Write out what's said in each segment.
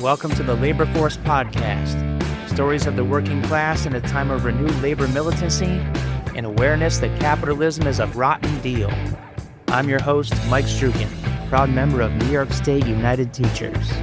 welcome to the Labor Force Podcast. Stories of the working class in a time of renewed labor militancy and awareness that capitalism is a rotten deal. I'm your host, Mike Strugan, proud member of New York State United Teachers.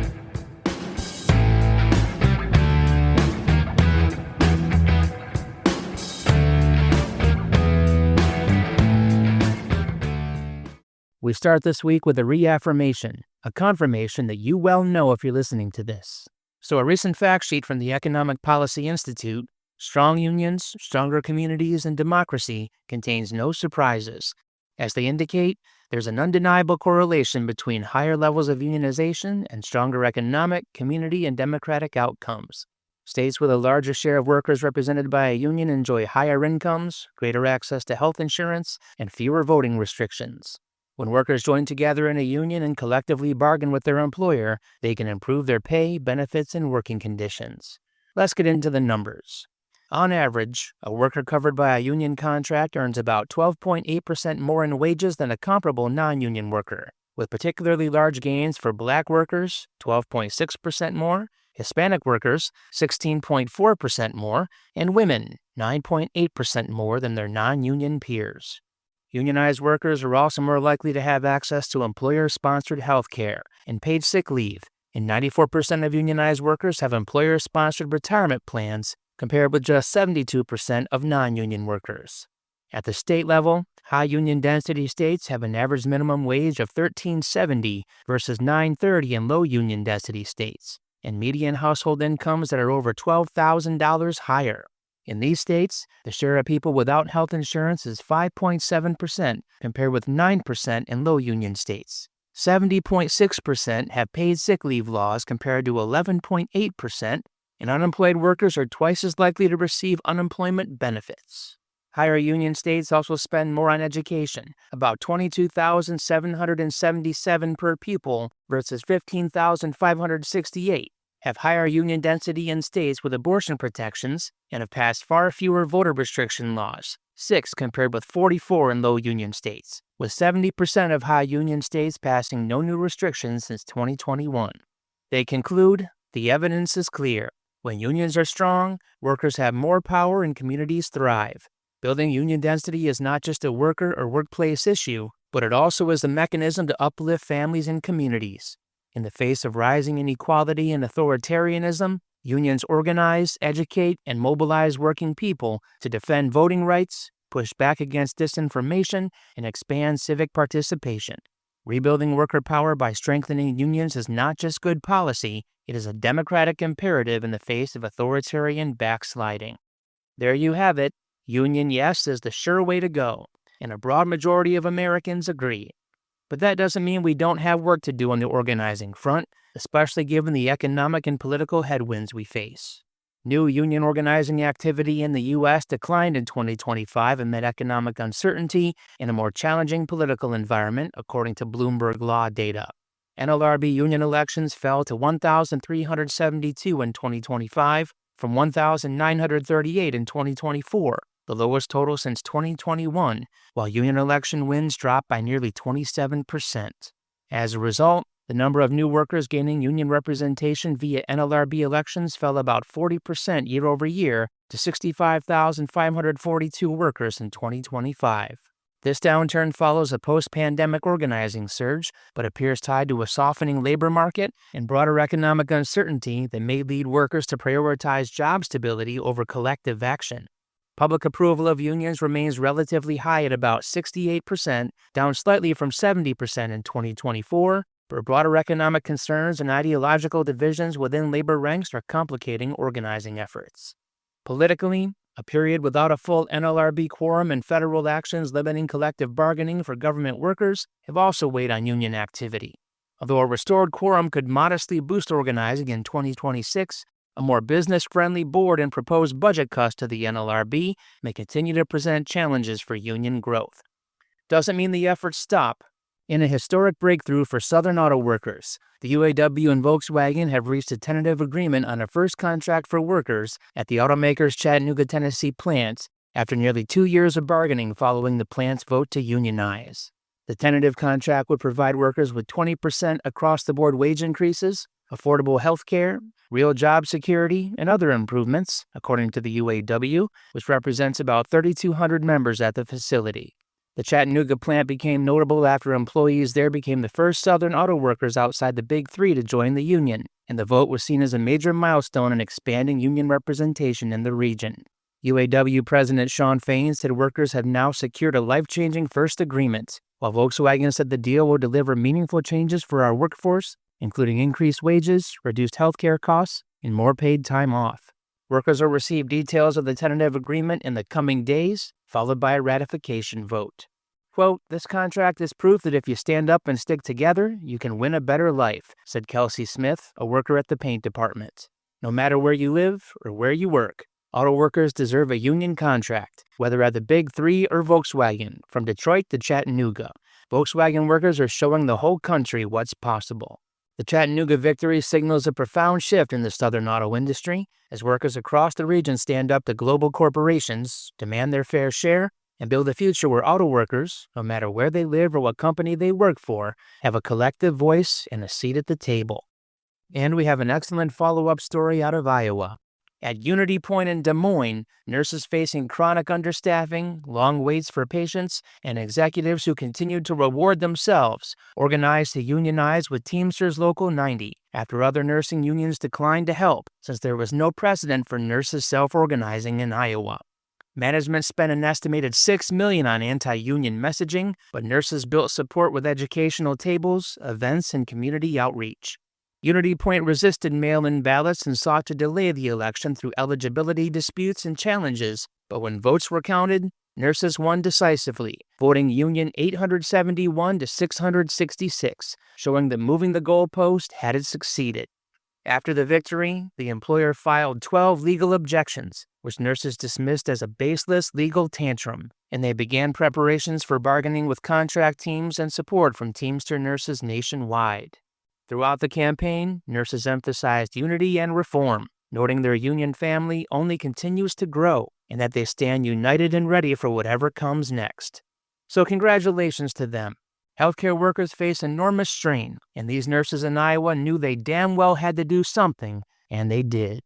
We start this week with a reaffirmation, a confirmation that you well know if you're listening to this. So a recent fact sheet from the Economic Policy Institute, Strong Unions, Stronger Communities, and Democracy, contains no surprises. As they indicate, there's an undeniable correlation between higher levels of unionization and stronger economic, community, and democratic outcomes. States with a larger share of workers represented by a union enjoy higher incomes, greater access to health insurance, and fewer voting restrictions. When workers join together in a union and collectively bargain with their employer, they can improve their pay, benefits, and working conditions. Let's get into the numbers. On average, a worker covered by a union contract earns about 12.8% more in wages than a comparable non-union worker, with particularly large gains for Black workers, 12.6% more, Hispanic workers, 16.4% more, and women, 9.8% more than their non-union peers. Unionized workers are also more likely to have access to employer-sponsored health care and paid sick leave, and 94% of unionized workers have employer-sponsored retirement plans, compared with just 72% of non-union workers. At the state level, high union density states have an average minimum wage of $13.70 versus $9.30 in low union density states, and median household incomes that are over $12,000 higher. In these states, the share of people without health insurance is 5.7%, compared with 9% in low-union states. 70.6% have paid sick leave laws compared to 11.8%, and unemployed workers are twice as likely to receive unemployment benefits. Higher union states also spend more on education, about $22,777 per pupil versus $15,568. Have higher union density in states with abortion protections, and have passed far fewer voter restriction laws, 6 compared with 44 in low union states, with 70% of high union states passing no new restrictions since 2021. They conclude, the evidence is clear. When unions are strong, workers have more power and communities thrive. Building union density is not just a worker or workplace issue, but it also is a mechanism to uplift families and communities. In the face of rising inequality and authoritarianism, unions organize, educate, and mobilize working people to defend voting rights, push back against disinformation, and expand civic participation. Rebuilding worker power by strengthening unions is not just good policy, it is a democratic imperative in the face of authoritarian backsliding. There you have it. Union yes is the sure way to go, and a broad majority of Americans agree. But that doesn't mean we don't have work to do on the organizing front, especially given the economic and political headwinds we face. New union organizing activity in the U.S. declined in 2025 amid economic uncertainty and a more challenging political environment, according to Bloomberg Law data. NLRB union elections fell to 1,372 in 2025 from 1,938 in 2024. The lowest total since 2021, while union election wins dropped by nearly 27%. As a result, the number of new workers gaining union representation via NLRB elections fell about 40% year over year to 65,542 workers in 2025. This downturn follows a post-pandemic organizing surge, but appears tied to a softening labor market and broader economic uncertainty that may lead workers to prioritize job stability over collective action. Public approval of unions remains relatively high at about 68%, down slightly from 70% in 2024, but broader economic concerns and ideological divisions within labor ranks are complicating organizing efforts. Politically, a period without a full NLRB quorum and federal actions limiting collective bargaining for government workers have also weighed on union activity. Although a restored quorum could modestly boost organizing in 2026, a more business-friendly board and proposed budget cuts to the NLRB may continue to present challenges for union growth. Doesn't mean the efforts stop. In a historic breakthrough for Southern auto workers, the UAW and Volkswagen have reached a tentative agreement on a first contract for workers at the automaker's Chattanooga, Tennessee plant after nearly 2 years of bargaining following the plant's vote to unionize. The tentative contract would provide workers with 20% across-the-board wage increases, affordable health care, real job security, and other improvements, according to the UAW, which represents about 3,200 members at the facility. The Chattanooga plant became notable after employees there became the first Southern auto workers outside the Big Three to join the union, and the vote was seen as a major milestone in expanding union representation in the region. UAW President Shawn Fain said workers have now secured a life-changing first agreement, while Volkswagen said the deal will deliver meaningful changes for our workforce, including increased wages, reduced healthcare costs, and more paid time off. Workers will receive details of the tentative agreement in the coming days, followed by a ratification vote. Quote, "This contract is proof that if you stand up and stick together, you can win a better life," said Kelsey Smith, a worker at the paint department. "No matter where you live or where you work, auto workers deserve a union contract, whether at the Big Three or Volkswagen, from Detroit to Chattanooga. Volkswagen workers are showing the whole country what's possible." The Chattanooga victory signals a profound shift in the Southern auto industry as workers across the region stand up to global corporations, demand their fair share, and build a future where auto workers, no matter where they live or what company they work for, have a collective voice and a seat at the table. And we have an excellent follow-up story out of Iowa. At Unity Point in Des Moines, nurses facing chronic understaffing, long waits for patients, and executives who continued to reward themselves organized to unionize with Teamsters Local 90 after other nursing unions declined to help since there was no precedent for nurses self-organizing in Iowa. Management spent an estimated $6 million on anti-union messaging, but nurses built support with educational tables, events, and community outreach. Unity Point resisted mail-in ballots and sought to delay the election through eligibility disputes and challenges, but when votes were counted, nurses won decisively, voting Union 871 to 666, showing that moving the goalpost had succeeded. After the victory, the employer filed 12 legal objections, which nurses dismissed as a baseless legal tantrum, and they began preparations for bargaining with contract teams and support from Teamster nurses nationwide. Throughout the campaign, nurses emphasized unity and reform, noting their union family only continues to grow and that they stand united and ready for whatever comes next. So congratulations to them. Healthcare workers face enormous strain, and these nurses in Iowa knew they damn well had to do something, and they did.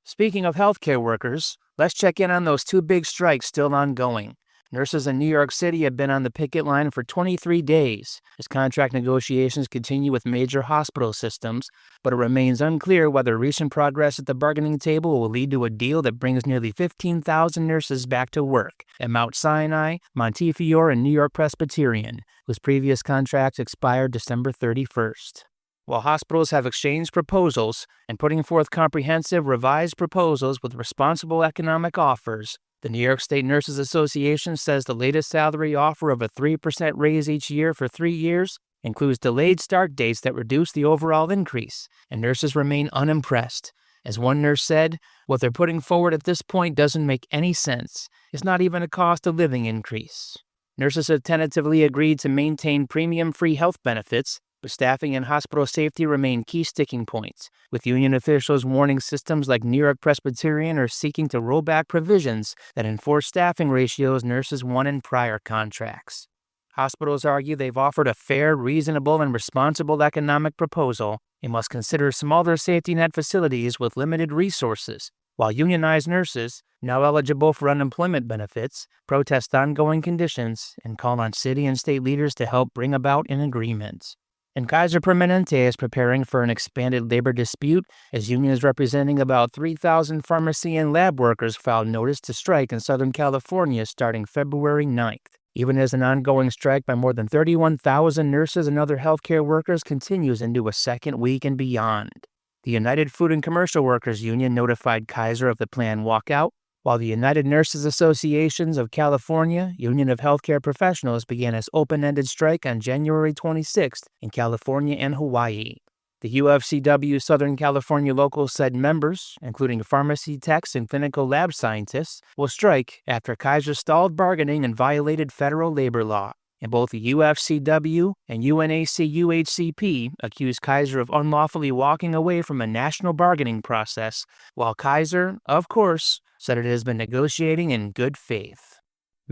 Speaking of healthcare workers, let's check in on those two big strikes still ongoing. Nurses in New York City have been on the picket line for 23 days as contract negotiations continue with major hospital systems, but it remains unclear whether recent progress at the bargaining table will lead to a deal that brings nearly 15,000 nurses back to work at Mount Sinai, Montefiore, and New York Presbyterian, whose previous contracts expired December 31st. While hospitals have exchanged proposals and putting forth comprehensive revised proposals with responsible economic offers, the New York State Nurses Association says the latest salary offer of a 3% raise each year for 3 years includes delayed start dates that reduce the overall increase, and nurses remain unimpressed. As one nurse said, "What they're putting forward at this point doesn't make any sense. It's not even a cost of living increase." Nurses have tentatively agreed to maintain premium-free health benefits, but staffing and hospital safety remain key sticking points, with union officials warning systems like New York Presbyterian are seeking to roll back provisions that enforce staffing ratios nurses won in prior contracts. Hospitals argue they've offered a fair, reasonable, and responsible economic proposal and must consider smaller safety net facilities with limited resources, while unionized nurses, now eligible for unemployment benefits, protest ongoing conditions and call on city and state leaders to help bring about an agreement. And Kaiser Permanente is preparing for an expanded labor dispute as unions representing about 3,000 pharmacy and lab workers filed notice to strike in Southern California starting February 9th, even as an ongoing strike by more than 31,000 nurses and other healthcare workers continues into a second week and beyond. The United Food and Commercial Workers Union notified Kaiser of the planned walkout, while the United Nurses Associations of California, Union of Healthcare Professionals, began its open-ended strike on January 26th in California and Hawaii. The UFCW Southern California local said members, including pharmacy techs and clinical lab scientists, will strike after Kaiser stalled bargaining and violated federal labor law. And both the UFCW and UNACUHCP accused Kaiser of unlawfully walking away from a national bargaining process, while Kaiser, of course, said it has been negotiating in good faith.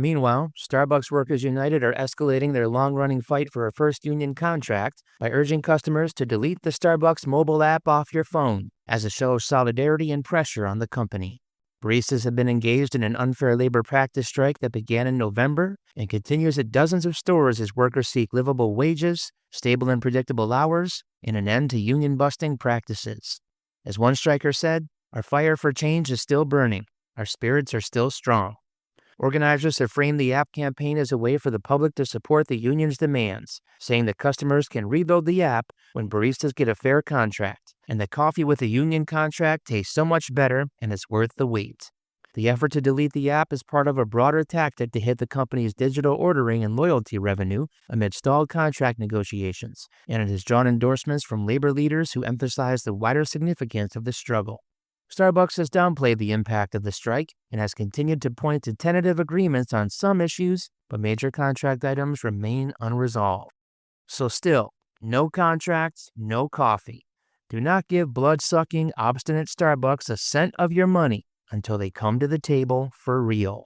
Meanwhile, Starbucks Workers United are escalating their long-running fight for a first union contract by urging customers to delete the Starbucks mobile app off your phone as a show of solidarity and pressure on the company. Baristas have been engaged in an unfair labor practice strike that began in November and continues at dozens of stores as workers seek livable wages, stable and predictable hours, and an end to union-busting practices. As one striker said, "Our fire for change is still burning. Our spirits are still strong." Organizers have framed the app campaign as a way for the public to support the union's demands, saying that customers can reload the app when baristas get a fair contract, and that coffee with a union contract tastes so much better and it's worth the wait. The effort to delete the app is part of a broader tactic to hit the company's digital ordering and loyalty revenue amid stalled contract negotiations, and it has drawn endorsements from labor leaders who emphasize the wider significance of the struggle. Starbucks has downplayed the impact of the strike and has continued to point to tentative agreements on some issues, but major contract items remain unresolved. So still, no contracts, no coffee. Do not give blood-sucking, obstinate Starbucks a cent of your money until they come to the table for real.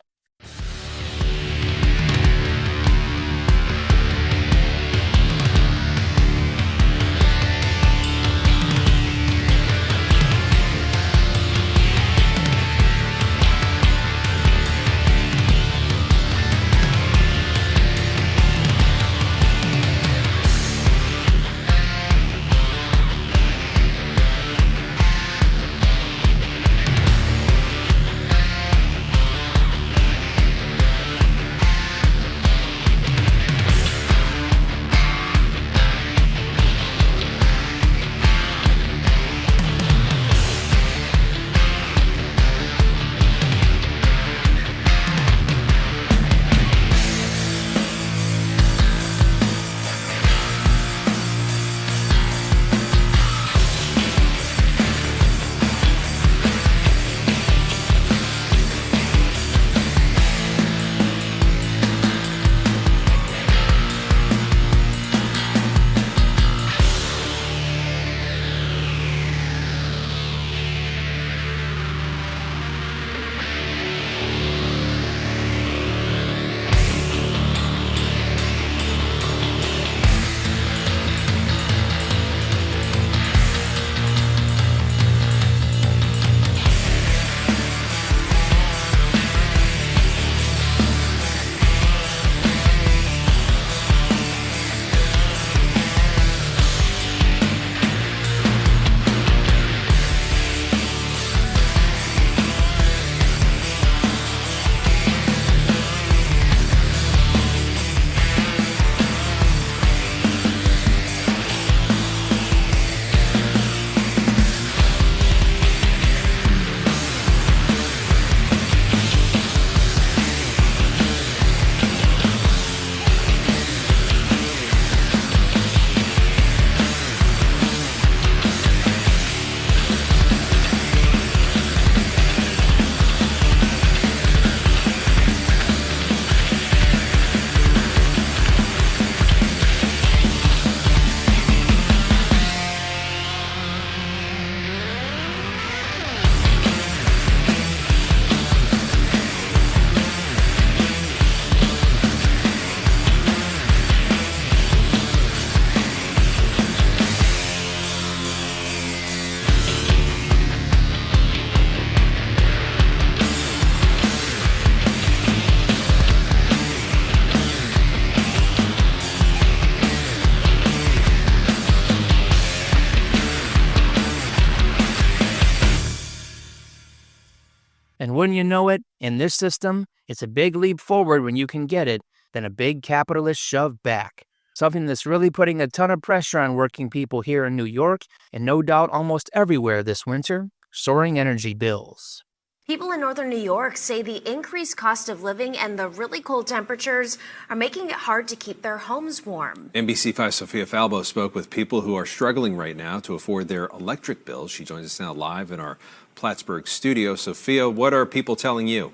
And wouldn't you know it, in this system, it's a big leap forward when you can get it, then a big capitalist shove back. Something that's really putting a ton of pressure on working people here in New York, and no doubt almost everywhere this winter: soaring energy bills. People in northern New York say the increased cost of living and the really cold temperatures are making it hard to keep their homes warm. NBC5's Sophia Falbo spoke with people who are struggling right now to afford their electric bills. She joins us now live in our Plattsburgh studio. Sophia, what are people telling you?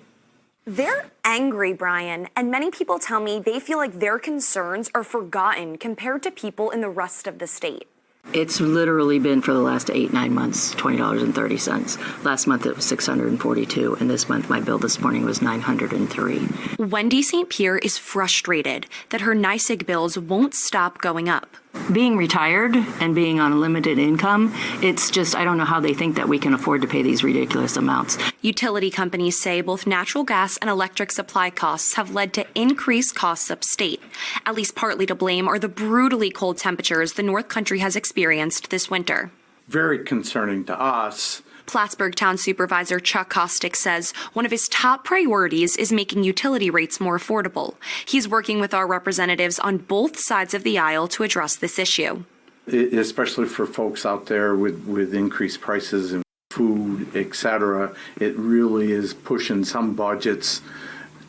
They're angry, Brian, and many people tell me they feel like their concerns are forgotten compared to people in the rest of the state. It's literally been for the last 8-9 months, $20.30. Last month it was $642, and this month my bill this morning was $903. Wendy St. Pierre is frustrated that her NYSEG bills won't stop going up. Being retired and being on a limited income, it's just, I don't know how they think that we can afford to pay these ridiculous amounts. Utility companies say both natural gas and electric supply costs have led to increased costs upstate. At least partly to blame are the brutally cold temperatures the North Country has experienced this winter. Very concerning to us. Plattsburgh Town Supervisor Chuck Kostick says one of his top priorities is making utility rates more affordable. He's working with our representatives on both sides of the aisle to address this issue. Especially for folks out there with increased prices in food, etc., it really is pushing some budgets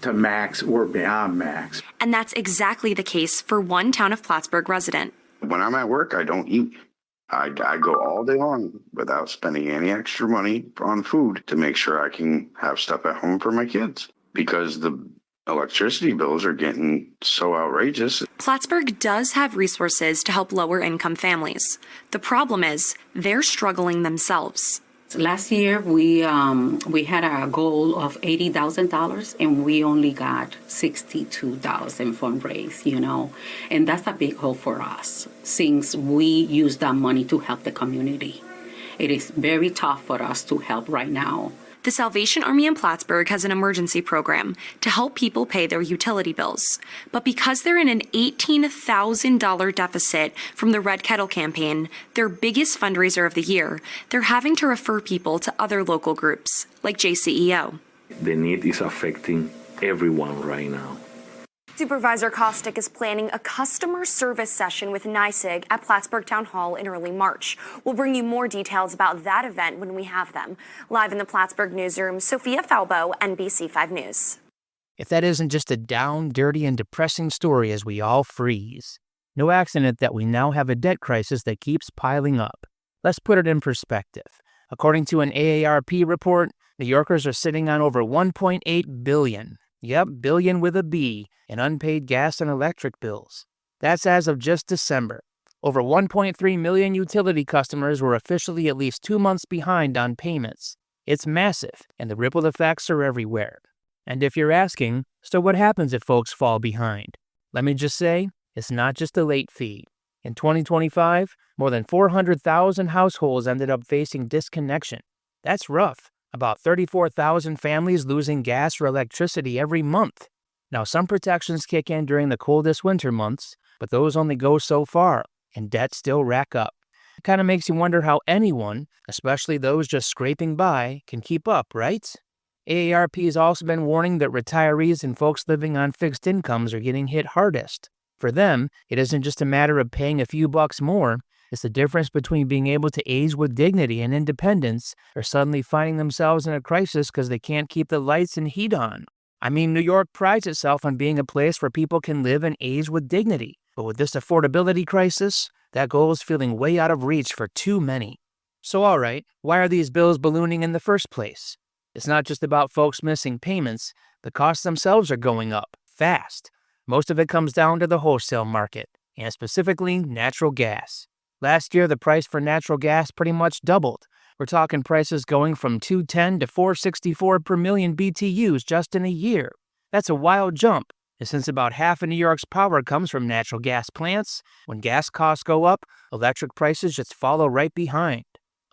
to max or beyond max. And that's exactly the case for one Town of Plattsburgh resident. When I'm at work, I don't eat. I go all day long without spending any extra money on food to make sure I can have stuff at home for my kids because the electricity bills are getting so outrageous. Plattsburgh does have resources to help lower income families. The problem is they're struggling themselves. Last year, we had a goal of $80,000, and we only got $62,000 fundraised, and that's a big hole for us since we use that money to help the community. It is very tough for us to help right now. The Salvation Army in Plattsburgh has an emergency program to help people pay their utility bills. But because they're in an $18,000 deficit from the Red Kettle campaign, their biggest fundraiser of the year, they're having to refer people to other local groups, like JCEO. The need is affecting everyone right now. Supervisor Kostick is planning a customer service session with NYSEG at Plattsburgh Town Hall in early March. We'll bring you more details about that event when we have them. Live in the Plattsburgh newsroom, Sophia Falbo, NBC 5 News. If that isn't just a down, dirty, and depressing story as we all freeze. No accident that we now have a debt crisis that keeps piling up. Let's put it in perspective. According to an AARP report, New Yorkers are sitting on over $1.8 billion. Yep, billion with a B, in unpaid gas and electric bills. That's as of just December. Over 1.3 million utility customers were officially at least 2 months behind on payments. It's massive, and the ripple effects are everywhere. And if you're asking, so what happens if folks fall behind? Let me just say, it's not just a late fee. In 2025, more than 400,000 households ended up facing disconnection. That's rough. About 34,000 families losing gas or electricity every month. Now, some protections kick in during the coldest winter months, but those only go so far, and debts still rack up. It kind of makes you wonder how anyone, especially those just scraping by, can keep up, right? AARP has also been warning that retirees and folks living on fixed incomes are getting hit hardest. For them, it isn't just a matter of paying a few bucks more. It's the difference between being able to age with dignity and independence or suddenly finding themselves in a crisis because they can't keep the lights and heat on. I mean, New York prides itself on being a place where people can live and age with dignity. But with this affordability crisis, that goal is feeling way out of reach for too many. So all right, why are these bills ballooning in the first place? It's not just about folks missing payments. The costs themselves are going up, fast. Most of it comes down to the wholesale market, and specifically natural gas. Last year, the price for natural gas pretty much doubled. We're talking prices going from $2.10 to $4.64 per million BTUs just in a year. That's a wild jump. And since about half of New York's power comes from natural gas plants, when gas costs go up, electric prices just follow right behind.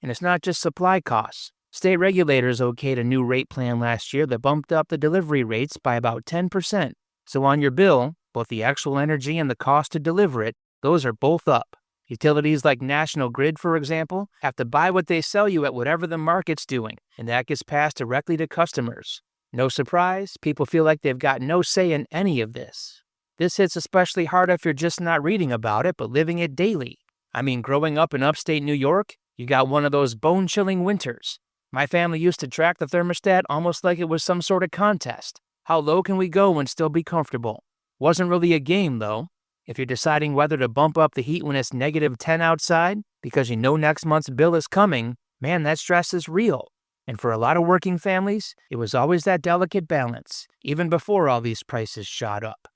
And it's not just supply costs. State regulators okayed a new rate plan last year that bumped up the delivery rates by about 10%. So on your bill, both the actual energy and the cost to deliver it, those are both up. Utilities like National Grid, for example, have to buy what they sell you at whatever the market's doing, and that gets passed directly to customers. No surprise, people feel like they've got no say in any of this. This hits especially hard if you're just not reading about it, but living it daily. I mean, growing up in upstate New York, you got one of those bone-chilling winters. My family used to track the thermostat almost like it was some sort of contest. How low can we go and still be comfortable? Wasn't really a game, though. If you're deciding whether to bump up the heat when it's -10 outside because you know next month's bill is coming, man, that stress is real. And for a lot of working families, it was always that delicate balance, even before all these prices shot up.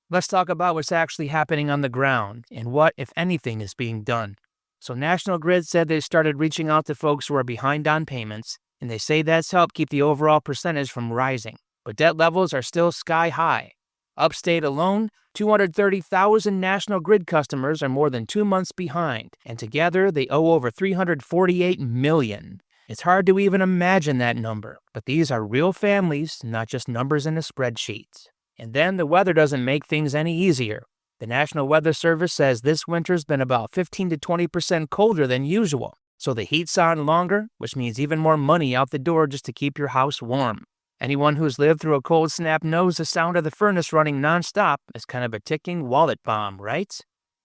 Let's talk about what's actually happening on the ground and what, if anything, is being done. So National Grid said they started reaching out to folks who are behind on payments, and they say that's helped keep the overall percentage from rising. But debt levels are still sky high. Upstate alone, 230,000 National Grid customers are more than 2 months behind, and together they owe over $348 million. It's hard to even imagine that number, but these are real families, not just numbers in a spreadsheet. And then the weather doesn't make things any easier. The National Weather Service says this winter's been about 15 to 20% colder than usual, so the heat's on longer, which means even more money out the door just to keep your house warm. Anyone who's lived through a cold snap knows the sound of the furnace running nonstop is kind of a ticking wallet bomb, right?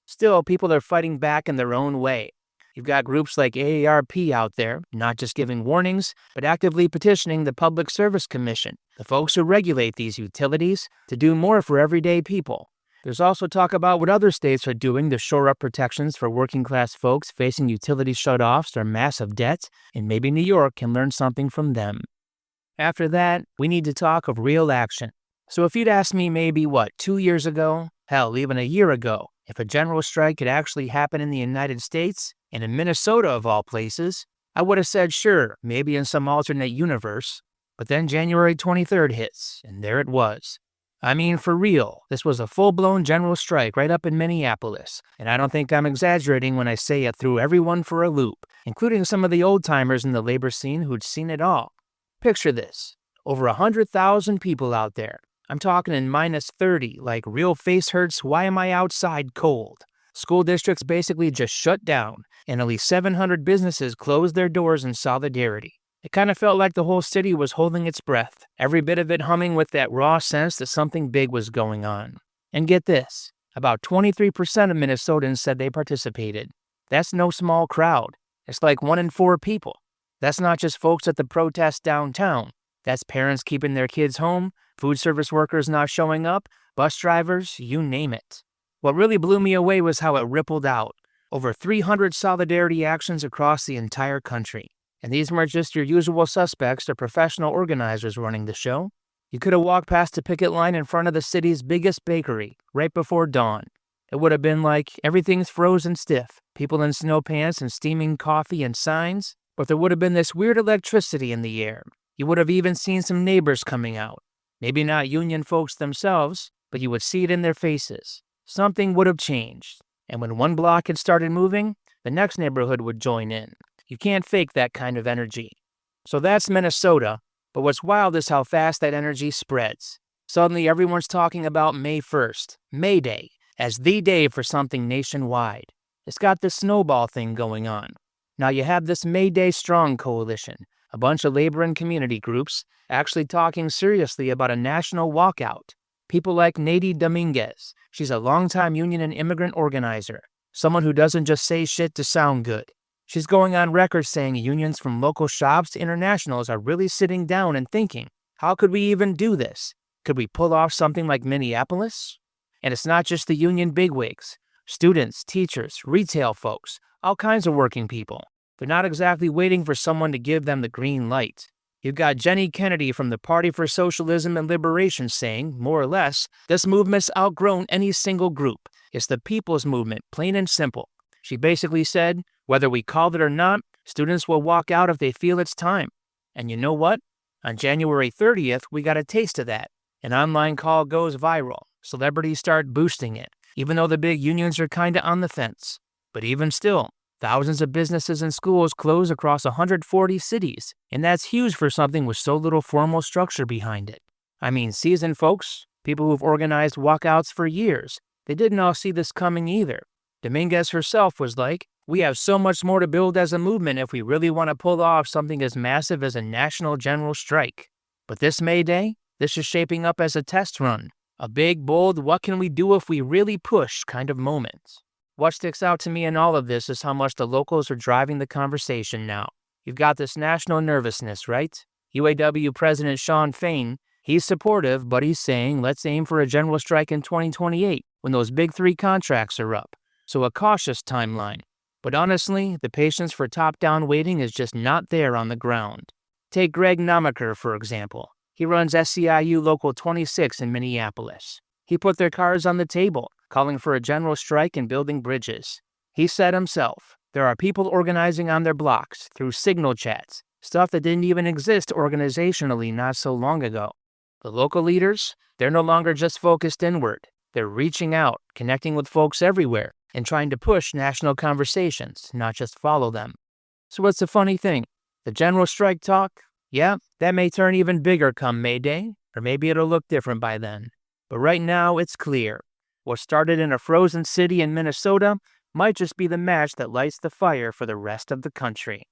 Still, people are fighting back in their own way. You've got groups like AARP out there, not just giving warnings, but actively petitioning the Public Service Commission, the folks who regulate these utilities, to do more for everyday people. There's also talk about what other states are doing to shore up protections for working-class folks facing utility shutoffs or massive debt, and maybe New York can learn something from them. After that, we need to talk of real action. So if you'd asked me maybe, 2 years ago, hell, even a year ago, if a general strike could actually happen in the United States, and in Minnesota of all places, I would have said sure, maybe in some alternate universe. But then January 23rd hits, and there it was. I mean, for real, this was a full-blown general strike right up in Minneapolis, and I don't think I'm exaggerating when I say it threw everyone for a loop, including some of the old-timers in the labor scene who'd seen it all. Picture this, over 100,000 people out there. I'm talking in minus 30, like real face hurts, why am I outside cold? School districts basically just shut down, and at least 700 businesses closed their doors in solidarity. It kind of felt like the whole city was holding its breath, every bit of it humming with that raw sense that something big was going on. And get this, about 23% of Minnesotans said they participated. That's no small crowd. It's like 1 in 4 people. That's not just folks at the protest downtown. That's parents keeping their kids home, food service workers not showing up, bus drivers, you name it. What really blew me away was how it rippled out. Over 300 solidarity actions across the entire country. And these weren't just your usual suspects or professional organizers running the show. You could have walked past a picket line in front of the city's biggest bakery right before dawn. It would have been like everything's frozen stiff, people in snow pants and steaming coffee and signs, but there would have been this weird electricity in the air. You would have even seen some neighbors coming out. Maybe not union folks themselves, but you would see it in their faces. Something would have changed, and when one block had started moving, the next neighborhood would join in. You can't fake that kind of energy. So that's Minnesota, but what's wild is how fast that energy spreads. Suddenly everyone's talking about May 1st, May Day, as the day for something nationwide. It's got this snowball thing going on. Now you have this May Day Strong coalition, a bunch of labor and community groups actually talking seriously about a national walkout. People like Nadie Dominguez. She's a longtime union and immigrant organizer, someone who doesn't just say shit to sound good. She's going on record saying unions from local shops to internationals are really sitting down and thinking, how could we even do this? Could we pull off something like Minneapolis? And it's not just the union bigwigs. Students, teachers, retail folks, all kinds of working people. They're not exactly waiting for someone to give them the green light. You've got Jenny Kennedy from the Party for Socialism and Liberation saying, more or less, this movement's outgrown any single group. It's the people's movement, plain and simple. She basically said, whether we called it or not, students will walk out if they feel it's time. And you know what? On January 30th, we got a taste of that. An online call goes viral. Celebrities start boosting it, even though the big unions are kinda on the fence. But even still, thousands of businesses and schools close across 140 cities, and that's huge for something with so little formal structure behind it. I mean, seasoned folks, people who've organized walkouts for years, they didn't all see this coming either. Dominguez herself was like, we have so much more to build as a movement if we really want to pull off something as massive as a national general strike. But this May Day, this is shaping up as a test run, a big, bold, what can we do if we really push kind of moment. What sticks out to me in all of this is how much the locals are driving the conversation now. You've got this national nervousness, right? UAW President Shawn Fain, he's supportive, but he's saying let's aim for a general strike in 2028 when those big 3 contracts are up. So a cautious timeline. But honestly, the patience for top-down waiting is just not there on the ground. Take Greg Namaker, for example. He runs SEIU Local 26 in Minneapolis. He put their cards on the table, calling for a general strike and building bridges. He said himself, There are people organizing on their blocks through signal chats, stuff that didn't even exist organizationally not so long ago. The local leaders, they're no longer just focused inward. They're reaching out, connecting with folks everywhere, and trying to push national conversations, not just follow them. So what's the funny thing? The general strike talk? Yeah, that may turn even bigger come May Day, or maybe it'll look different by then. But right now, it's clear. What started in a frozen city in Minnesota might just be the match that lights the fire for the rest of the country.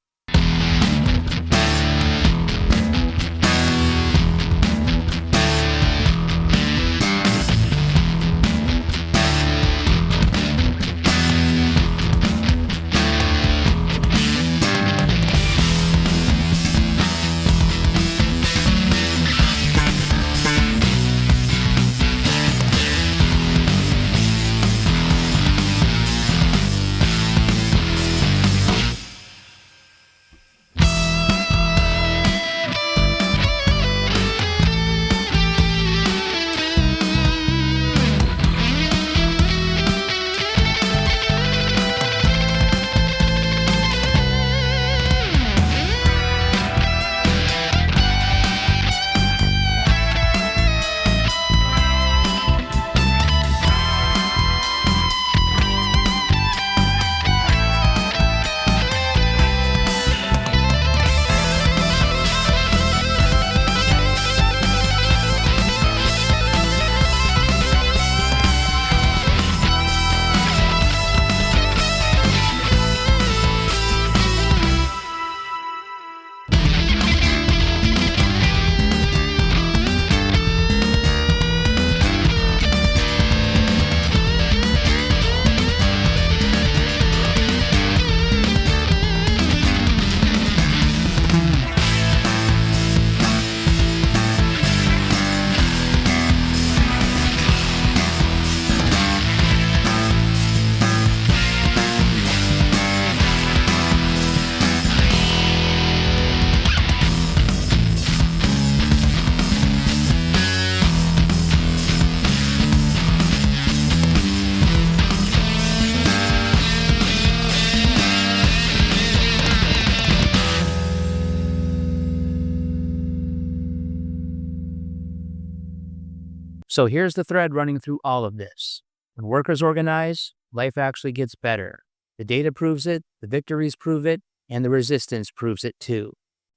So here's the thread running through all of this. When workers organize, life actually gets better. The data proves it, the victories prove it, and the resistance proves it too.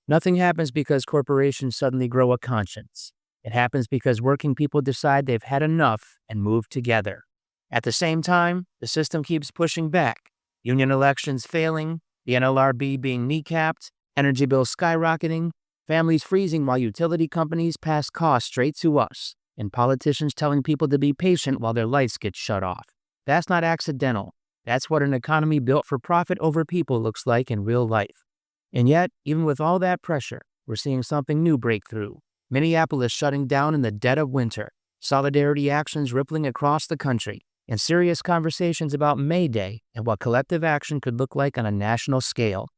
Nothing happens because corporations suddenly grow a conscience. It happens because working people decide they've had enough and move together. At the same time, the system keeps pushing back. Union elections failing, the NLRB being kneecapped, energy bills skyrocketing, families freezing while utility companies pass costs straight to us, and politicians telling people to be patient while their lights get shut off. That's not accidental. That's what an economy built for profit over people looks like in real life. And yet, even with all that pressure, we're seeing something new break through. Minneapolis shutting down in the dead of winter, solidarity actions rippling across the country, and serious conversations about May Day and what collective action could look like on a national scale.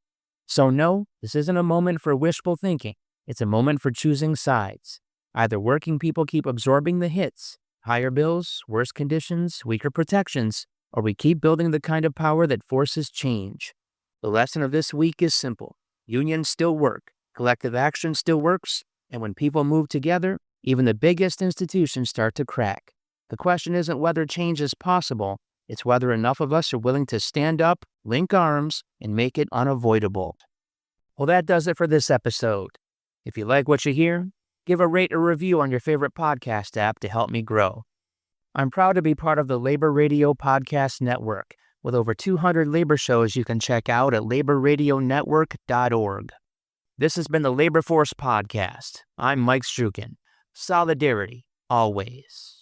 So no, this isn't a moment for wishful thinking. It's a moment for choosing sides. Either working people keep absorbing the hits, higher bills, worse conditions, weaker protections, or we keep building the kind of power that forces change. The lesson of this week is simple. Unions still work, collective action still works, and when people move together, even the biggest institutions start to crack. The question isn't whether change is possible, it's whether enough of us are willing to stand up, link arms, and make it unavoidable. Well, that does it for this episode. If you like what you hear, give a rate or review on your favorite podcast app to help me grow. I'm proud to be part of the Labor Radio Podcast Network, with over 200 labor shows you can check out at laborradionetwork.org. This has been the Labor Force Podcast. I'm Mike Strukin. Solidarity, always.